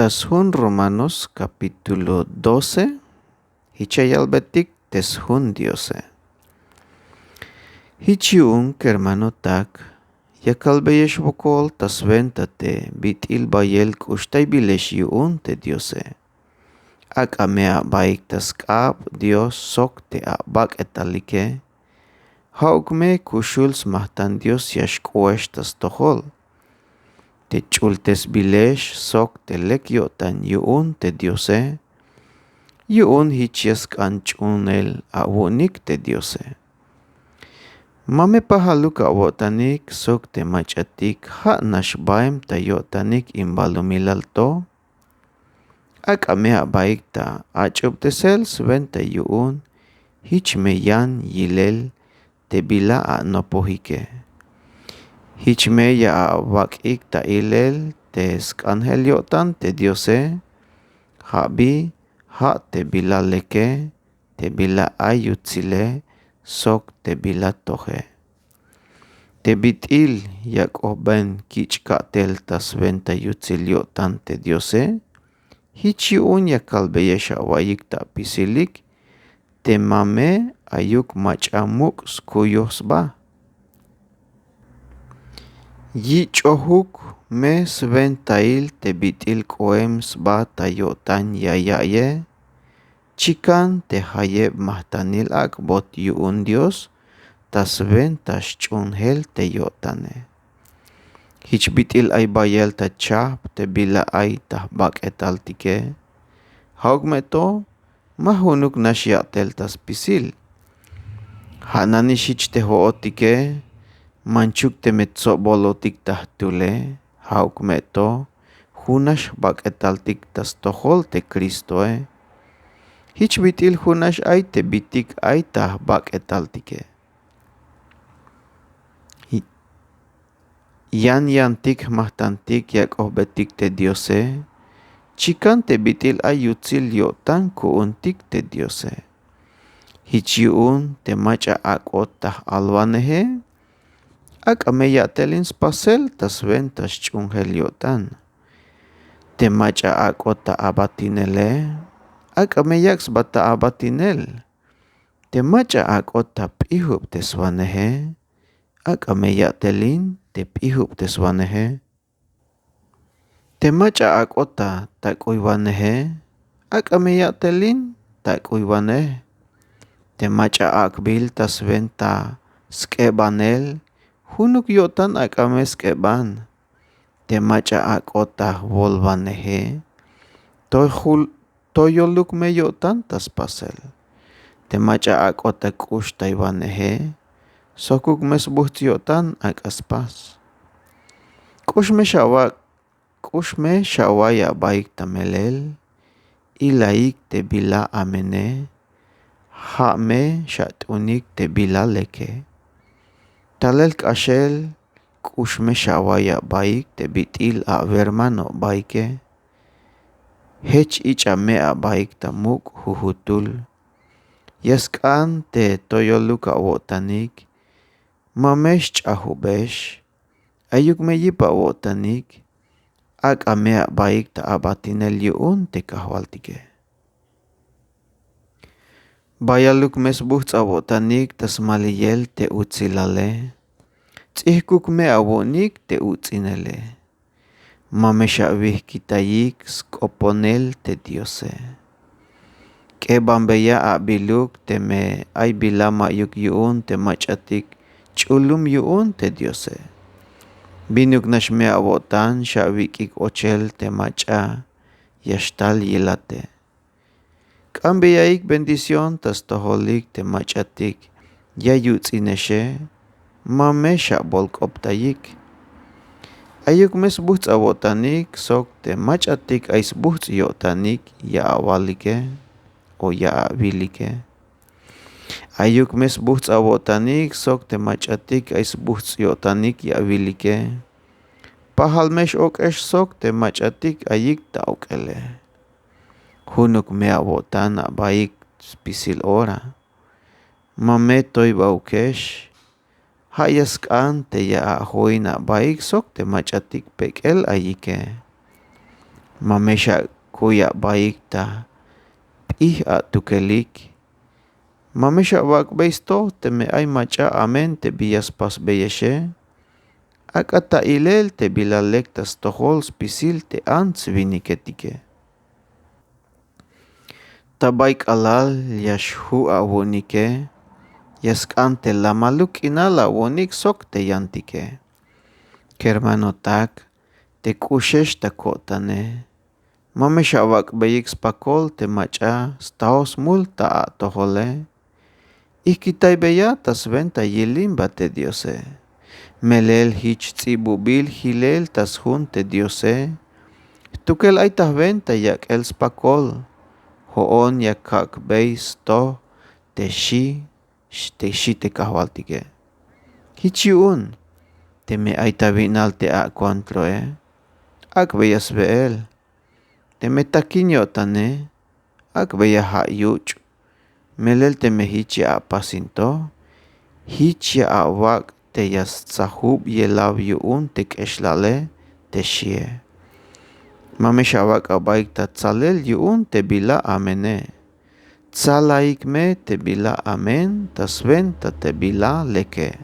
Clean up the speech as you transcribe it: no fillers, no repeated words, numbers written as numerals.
Tashun Romanos capítulo 12, Hichayalbetik teshun Diose. Hichiun kermano tak, yakalbeyesh bokol tasventate bitil bayel kushtay bilesh yun te Diose. Ak amea baik taskab Dios sok te abak etalike, haukme kushuls mahtan Dios yashkoesh tastohol. Te chultes bilesh sok te lekyotan yun te Diose. Yun hichias kanchunel awunik te Diose. Mame pahaluk awotanik sok te machatik ha nashbaim ta yotanik imbalumilalto. Ak amea baik ta achub te sel sven te yun hichmeyan yilel te bila a nopohike. Hichme ya wakik ta ilel te skanhelyotan te Diose. Habi ha te bila leke, te bila ayutsile, sok te bila tohe. Te bitil yak oben kichkatel tas venta yutsilyotan te Diose. Hichiun yakalbeyesha wayik ta pisilik, te mame ayuk machamuk skuyosba. Yichohuk me sventail te bitil koem sba tayotan yayaye. Chikan te hayeb mahtanil ak bot yun Dios, tas ven tas chunhel te yotane. Hich bitil ay bayel ta chap te bila ay tah bak etaltike. Haug meto mahunuk nasyatel tas pisil. Hanani shich te hootike. Manchuk te metso bolotik tah tule, hauk meto, hunash bak etaltik tas tohol te Kristoe. Hich bitil hunash ay te bitik ay tah bak etaltike. Yan yantik mahtantik yak betik te Diose. Chikan te bitil ay yutsil yotan kuuntik te Diose. Hich yun te macha akot tah alwanehe. Ak ameya telins pasel tas ven tas chunghel yotan. Te macha akot ta abatinele. Ak ameyaks bata abatinel. Te macha akot ta pihub te swanehe. Ak ameya telin te pihub te swanehe. Te macha akot ta kuiwanehe. Ak ameya telin ta kuiwaneh. Te macha akbil tas ven ta skebanel. Hunuk yotan ak ames keban. Te macha akota volvanehe. Toyoluk me yotan tas pasel. Te macha akota kush taiwanehe. Sokuk mes buht yotan ak aspas. Kush me shawaya baik tamelel. Ilaik te bila amene. Ha me shatunik te bila leke. Talel kashel kushme shawaya baik te bitil a vermano baike. Hech ichame a baik tamuk huhutul. Yaskan te toyoluka wotanik. Mamesh chahubesh. Ayuk me yipa wotanik. Ak amea baik ta abatinel yun te kahwaltike. Bayaluk mesbuh awotanik tas maliyel te utsilale. Tsihkuk me awonik te utsinele. Mameshawih kitayik skoponel te Diose. Ke bambeya abiluk te me ay bilama yuk yun te machatik chulum yun te Diose. Binuk nashme awotan shawikik ochel te macha yashtal yilate. Kambeyaik bendición tas toholik te machatik yayutzineshe mame shabol koptayik. Ayuk mes buhts awotanik sok te machatik ais buhts yotanik ya awalike o ya avilike. Ayuk mes buhts awotanik sok te machatik ais buhts yotanik ya avilike. Pahal mesh okesh sok te machatik ayik ta okele. Hunuk me awotan baik pisil ora. Mame toy baukesh. Hayaskan te ya ahoy na baik sok te machatik pekel ayike. Mamesha kuya baik ta p'ij atukelik. Mamesha wakbeisto te me ay macha amen te biyaspas beyeshe. Akata ilel te bilalek tas tohol spisil te ants viniketike. Tabaik alal yashu awonike. Yaskante la maluk inala wonik sok te yantike. Kermano tak te kushesh takotane. Mamesha wakbeyik spakol te macha staos multa a tohole. Ikitay beya tas venta yilimba te diose. Melel hich tsibubil hilel tas hun te diose. Tukel ay tas venta yak el spakol. Hoon yakak beis to te shi te kahwaltike. Hichiun te me ay tabinal te a kontroe. Ak beyas beel. Te me takinyo tane. Ak beya ha yuch. Melel te me hichi a pasinto. Hichi a wak te yas tsahub yelaw yuun te keshlale te shie. Mamesha wak abaik ta tsalel yuun te bila amene. Tsalaik me te bila amen, tasven ta te bila leke.